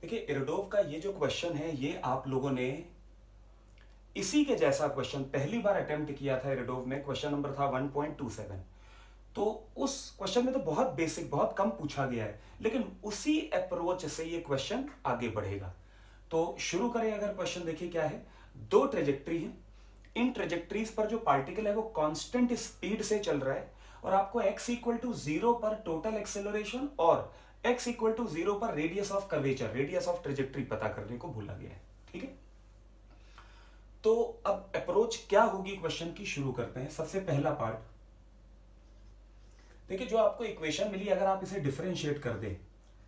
देखिए इरडोव का ये जो क्वेश्चन है ये आप लोगों ने इसी के जैसा क्वेश्चन पहली बार अटेम्प्ट किया था इरडोव में। क्वेश्चन नंबर था 1.27। तो उस क्वेश्चन में तो बहुत बेसिक बहुत कम पूछा गया है, लेकिन उसी अप्रोच से ये क्वेश्चन आगे बढ़ेगा। तो शुरू करें। अगर क्वेश्चन देखिए क्या है, दो ट्रेजेक्ट्री है, इन ट्रेजेक्ट्रीज पर जो पार्टिकल है वो कांस्टेंट स्पीड से चल रहा है और आपको x इक्वल टू 0 पर टोटल एक्सेलरेशन और x इक्वल टू 0 पर radius of curvature, radius of trajectory पता करने को बोला गया है। ठीक है, तो अब अप्रोच क्या होगी क्वेश्चन की, शुरू करते हैं। सबसे पहला पार्ट देखिए, जो आपको इक्वेशन मिली अगर आप इसे डिफरेंशिएट कर दे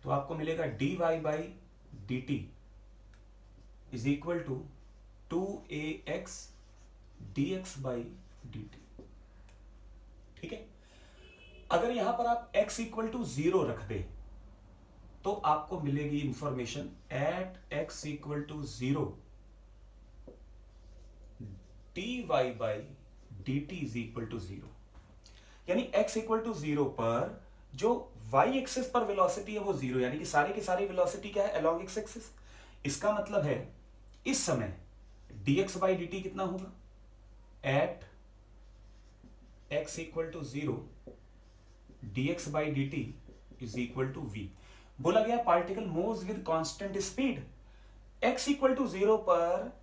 तो आपको मिलेगा dy by D T is equal to 2ax dx by D T. ठीक है, अगर यहां पर आप x इक्वल टू 0 रख दे तो आपको मिलेगी information at x equal to 0 dy by D T is equal to 0। यानी x इक्वल टू 0 पर जो y एक्सिस पर वेलोसिटी है वो 0, यानी कि सारी की सारी वेलोसिटी क्या है, अलोंग x एक्सिस। इसका मतलब है इस समय dx बाई डी टी कितना होगा, at x equal to 0 dx by D T is equal to v। बोला गया particle moves with constant speed. x equal to 0 पर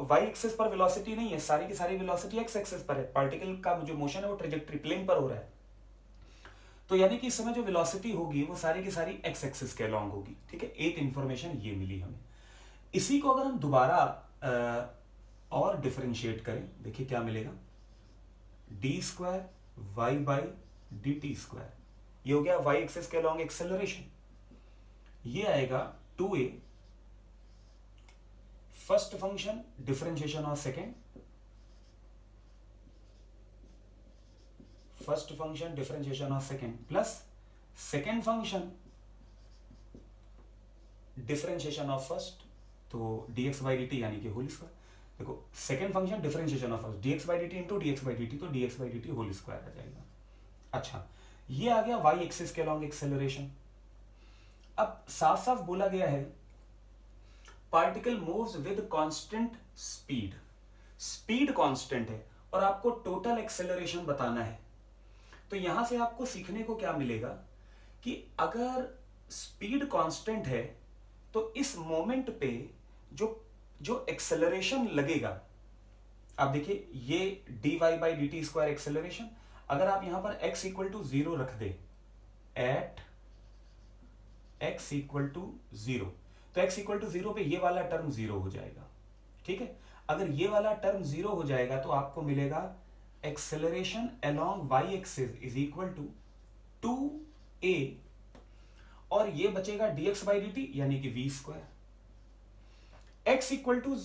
y एक्सिस पर वेलोसिटी नहीं है, सारी की सारी वेलोसिटी x एक्सिस पर है। पार्टिकल का जो मोशन है वो ट्रेजेक्टरी प्लेन पर हो रहा है, तो यानी कि इस समय जो वेलोसिटी होगी वो सारी की सारी x एक्सिस के अलोंग होगी। ठीक है, एक इंफॉर्मेशन ये मिली हमें। इसी को अगर हम दोबारा और डिफरेंशिएट करें, देखिए क्या मिलेगा, D square Y by D T square, ये हो गया y एक्सिस के अलोंग एक्सेलरेशन। ये आएगा 2a first function differentiation of second, first function differentiation of second plus second function differentiation of first, तो dx बाई डी टी यानी कि whole square. देखो second function differentiation of first dx by D T into dx by D T, तो dx by D T whole square आ जाएगा। अच्छा, ये आ गया y एक्सिस के अलोंग एक्सेलरेशन। अब साफ साफ बोला गया है particle moves with constant speed, speed constant है और आपको टोटल एक्सेलरेशन बताना है। तो यहां से आपको सीखने को क्या मिलेगा कि अगर स्पीड कांस्टेंट है तो इस मोमेंट पे जो जो एक्सेलरेशन लगेगा, आप देखिए ये dy by D T square acceleration, अगर आप यहां पर x इक्वल टू 0 रख दे, एट x इक्वल टू 0, तो x इक्वल टू 0 पे ये वाला टर्म 0 हो जाएगा। ठीक है, अगर ये वाला टर्म 0 हो जाएगा तो आपको मिलेगा acceleration along y axis is equal to 2a और ये बचेगा dx बाई डी टी यानी कि v square. x equal to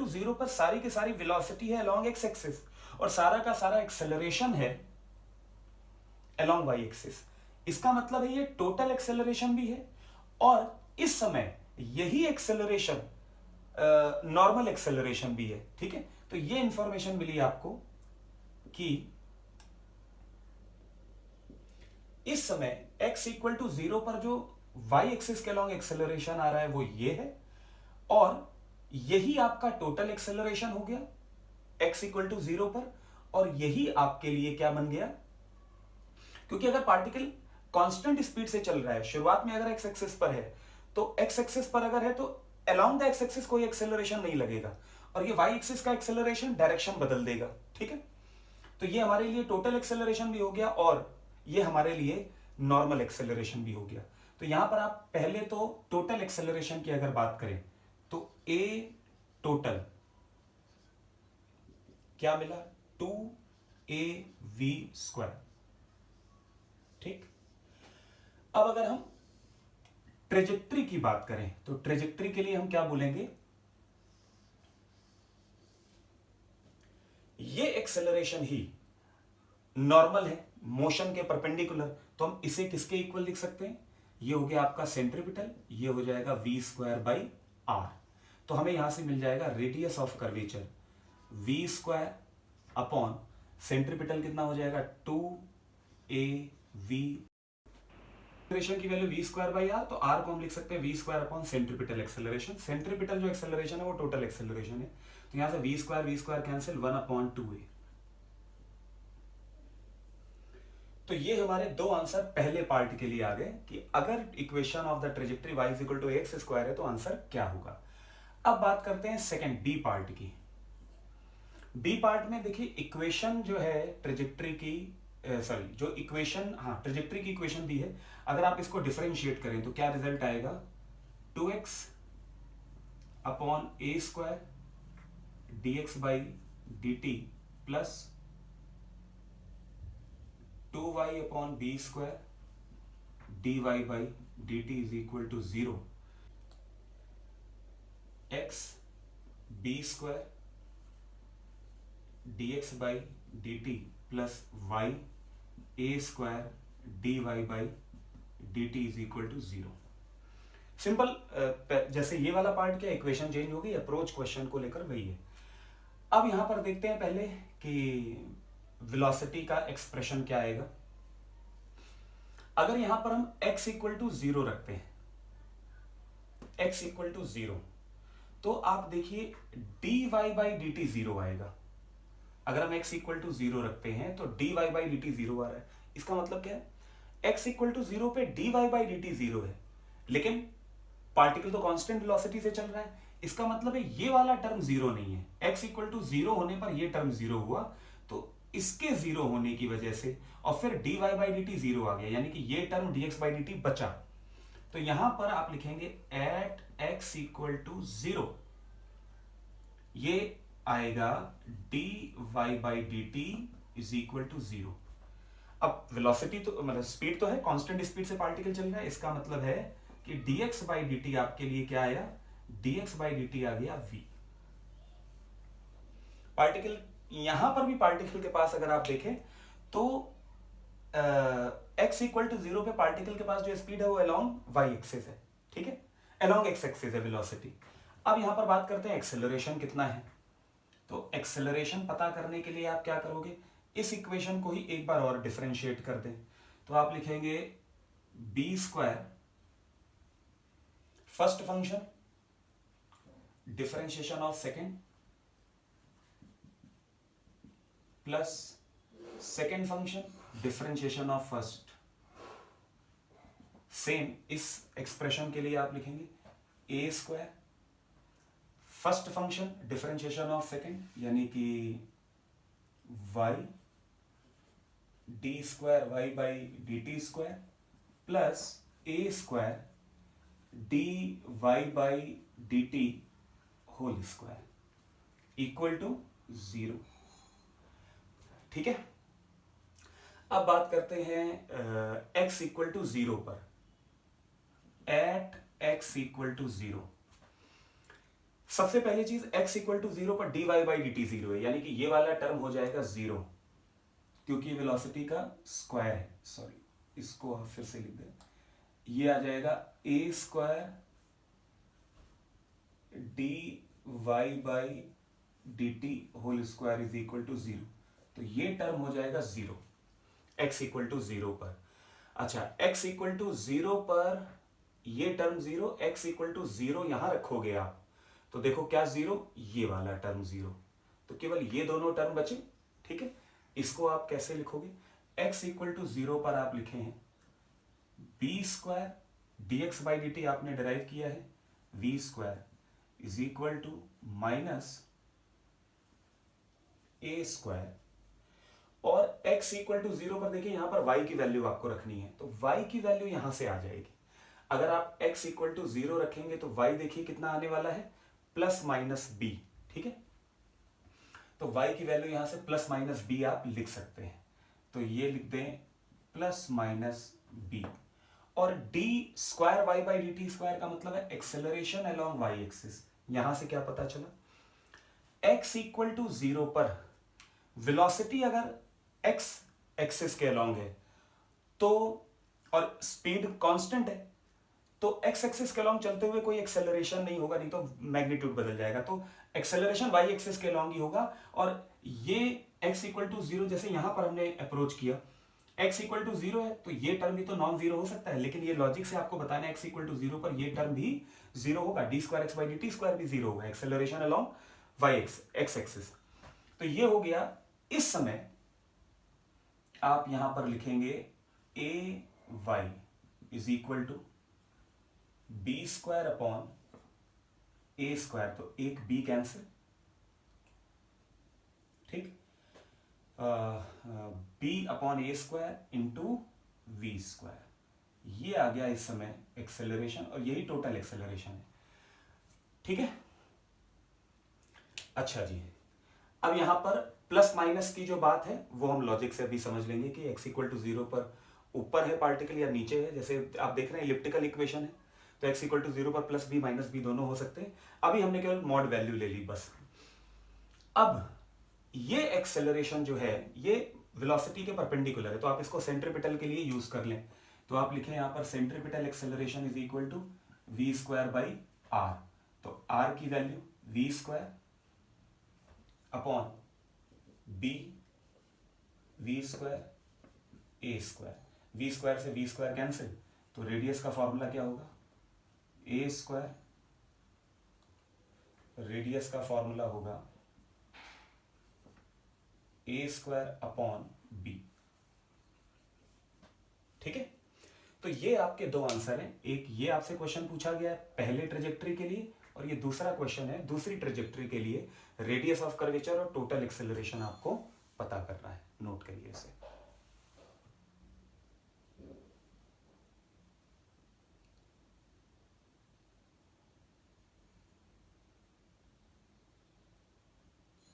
0 पर सारी की सारी वेलोसिटी है अलोंग x एक्सिस और सारा का सारा एक्सेलरेशन है अलोंग y एक्सिस। इसका मतलब है ये टोटल एक्सेलरेशन भी है और इस समय यही एक्सेलरेशन नॉर्मल एक्सेलरेशन भी है। ठीक है, तो ये इंफॉर्मेशन मिली आपको कि इस समय x इक्वल टू 0 पर जो y एक्सिस के अलोंग एक्सेलरेशन आ रहा है वो ये है और यही आपका टोटल एक्सेलरेशन हो गया x इक्वल टू 0 पर, और यही आपके लिए क्या बन गया, क्योंकि अगर पार्टिकल कांस्टेंट स्पीड से चल रहा है, शुरुआत में अगर x एक्सिस पर है तो x एक्सिस पर अगर है तो अलोंग द x एक्सिस कोई एक्सेलरेशन नहीं लगेगा और ये y एक्सिस का एक्सेलरेशन डायरेक्शन बदल देगा। ठीक है, तो ये हमारे लिए टोटल एक्सेलरेशन भी हो गया और ये हमारे लिए नॉर्मल एक्सेलरेशन भी हो गया। तो यहां पर आप पहले तो टोटल एक्सेलरेशन की अगर बात करें तो a टोटल क्या मिला, 2av स्क्वायर। ठीक, अब अगर हम ट्रेजेक्ट्री की बात करें तो ट्रेजेक्ट्री के लिए हम क्या बोलेंगे, ये एक्सेलरेशन ही नॉर्मल है मोशन के परपेंडिकुलर, तो हम इसे किसके इक्वल लिख सकते हैं, ये हो गया आपका सेंट्रीपिटल, ये हो जाएगा v स्क्वायर बाई आर। तो हमें यहां से मिल जाएगा radius of curvature v square upon centripetal कितना हो जाएगा 2av एक्सेलरेशन की value V square by R, तो आर को हम लिख सकते हैं V square upon centripetal acceleration. Centripetal जो एक्सेलरेशन है वो टोटल एक्सेलरेशन है, तो यहां से वी स्क्वायर कैंसिल, 1/2a। तो ये हमारे दो आंसर पहले पार्ट के लिए आ गए कि अगर equation of the trajectory y equal to X square है तो आंसर क्या होगा। अब बात करते हैं सेकंड बी पार्ट की। बी पार्ट में देखिए इक्वेशन जो है ट्रेजेक्टरी की, सॉरी जो इक्वेशन, हाँ ट्रेजेक्टरी की इक्वेशन दी है, अगर आप इसको डिफरेंशिएट करें तो क्या रिजल्ट आएगा, 2x upon A square dx by dt plus 2y upon B square dy by dt is equal to 0, x B square dx by dt plus y A square dy by dt is equal to 0। Simple, जैसे ये वाला part क्या, equation change होगी, approach question को लेकर वही है। अब यहां पर देखते हैं पहले कि वेलोसिटी का एक्सप्रेशन क्या आएगा। अगर यहां पर हम x इक्वल टू 0 रखते हैं, x इक्वल टू 0, तो आप देखिए dy बाई dt 0 आएगा। अगर हम x इक्वल टू 0 रखते हैं तो dy बाई dt 0 आ रहा है। इसका मतलब क्या है, x इक्वल टू 0 पे dy बाई dt 0 है, लेकिन पार्टिकल तो कांस्टेंट वेलोसिटी से चल रहा है। इसका मतलब है ये वाला टर्म 0 नहीं है। x इक्वल टू 0 होने पर ये टर्म 0 हुआ, तो इसके 0 होने की वजह से और फिर dy बाई dt 0 आ गया, यानी कि ये टर्म dx बाई dt बचा। तो यहां पर आप लिखेंगे एट x इक्वल टू 0, ये आएगा dy by dt is equal to 0। अब वेलोसिटी तो मतलब स्पीड तो है, कांस्टेंट स्पीड से पार्टिकल चल रहा है, इसका मतलब है कि dx बाई dt आपके लिए क्या आया, dx बाई dt आ गया v। पार्टिकल, यहां पर भी पार्टिकल के पास अगर आप देखें तो x इक्वल टू 0 पे पार्टिकल के पास जो स्पीड है वो अलोंग y एक्सिस है, ठीक है, अलोंग x एक्सिस है वेलोसिटी। अब यहां पर बात करते हैं एक्सेलरेशन कितना है। तो एक्सेलरेशन पता करने के लिए आप क्या करोगे, इस इक्वेशन को ही एक बार और डिफरेंशिएट कर दें, तो आप लिखेंगे B square first function differentiation of second plus second function differentiation of first. Same इस एक्सप्रेशन के लिए आप लिखेंगे A square first function differentiation of second, यानी कि y D square Y by D T square plus A square D Y by D T whole square equal to 0। ठीक है, अब बात करते हैं x इक्वल टू 0 पर। एट x इक्वल टू 0, सबसे पहली चीज x इक्वल टू 0 पर dy बाई डी टी 0 है, यानी कि ये वाला टर्म हो जाएगा 0, क्योंकि वेलोसिटी का स्क्वायर है। सॉरी, इसको आप फिर से लिख दें, ये आ जाएगा A square D Y by D T whole square is equal to 0। तो ये टर्म हो जाएगा 0 x इक्वल टू 0 पर। अच्छा, x इक्वल टू 0 पर ये टर्म 0, x इक्वल टू 0 यहां रखोगे आप, तो देखो क्या 0, ये वाला टर्म 0, तो केवल ये दोनों टर्म बचे। ठीक है, इसको आप कैसे लिखोगे, x इक्वल टू 0 पर आप लिखे हैं B square dx by D T आपने डिराइव किया है, v square is equal to minus A square, और x इक्वल टू 0 पर देखिए यहां पर y की वैल्यू आपको रखनी है, तो y की वैल्यू यहां से आ जाएगी। अगर आप x इक्वल टू 0 रखेंगे तो y देखिए कितना आने वाला है, प्लस माइनस b। ठीक है, तो y की वैल्यू यहां से प्लस माइनस b आप लिख सकते हैं, तो ये लिख दें प्लस माइनस b। और d square y by D T square का मतलब है एक्सेलरेशन अलोंग y एक्सिस। यहां से क्या पता चला, x इक्वल टू 0 पर वेलोसिटी अगर x एक्सिस के अलोंग है तो, और स्पीड कांस्टेंट है, तो x एक्सिस के अलोंग चलते हुए कोई एक्सेलरेशन नहीं होगा, नहीं तो मैग्नीट्यूड बदल जाएगा, तो एक्सेलरेशन y एक्सिस के अलोंग ही होगा। और ये x इक्वल टू 0 जैसे यहां पर हमने अप्रोच किया, x इक्वल टू जीरो है तो ये टर्म भी तो नॉन जीरो हो सकता है, लेकिन ये लॉजिक से आपको बताना है x इक्वल टू जीरो पर ये टर्म भी जीरो होगा, D square X by D T square भी जीरो होगा, acceleration along Y X axis. तो ये हो गया। इस समय आप यहां पर लिखेंगे A Y is equal to B square upon A square, तो एक बी कैंसिल, ठीक, B upon A square into V square, ये आ गया इस समय एक्सेलरेशन, और यही टोटल एक्सेलरेशन है, ठीक है। अच्छा जी, अब यहां पर प्लस माइनस की जो बात है वो हम लॉजिक से अभी समझ लेंगे कि x इक्वल टू जीरो पर ऊपर है पार्टिकल या नीचे है। जैसे आप देख रहे हैं इलिप्टिकल इक्वेशन है, तो x इक्वल टू जीरो पर प्लस बी माइनस बी दोनों हो सकते हैं। अभी हमने केवल मॉड वैल्यू ले ली बस। अब ये एक्सेलरेशन जो है ये वेलोसिटी के परपेंडिकुलर है, तो आप इसको सेंट्रीपिटल के लिए यूज कर लें। तो आप लिखें यहां पर centripetal acceleration is equal to V square by R. तो आर की value V square upon B V square A square, V square से वी स्क्वायर कैंसिल, तो रेडियस का फॉर्मूला क्या होगा, ए स्क्वायर, रेडियस का फॉर्मूला होगा ए स्क्वायर अपॉन बी, ठीक है। तो ये आपके दो आंसर हैं, एक ये आपसे क्वेश्चन पूछा गया है पहले ट्रेजेक्टरी के लिए, और ये दूसरा क्वेश्चन है दूसरी ट्रेजेक्टरी के लिए, रेडियस ऑफ कर्वेचर और टोटल एक्सेलरेशन आपको पता करना है, नोट करिए इसे।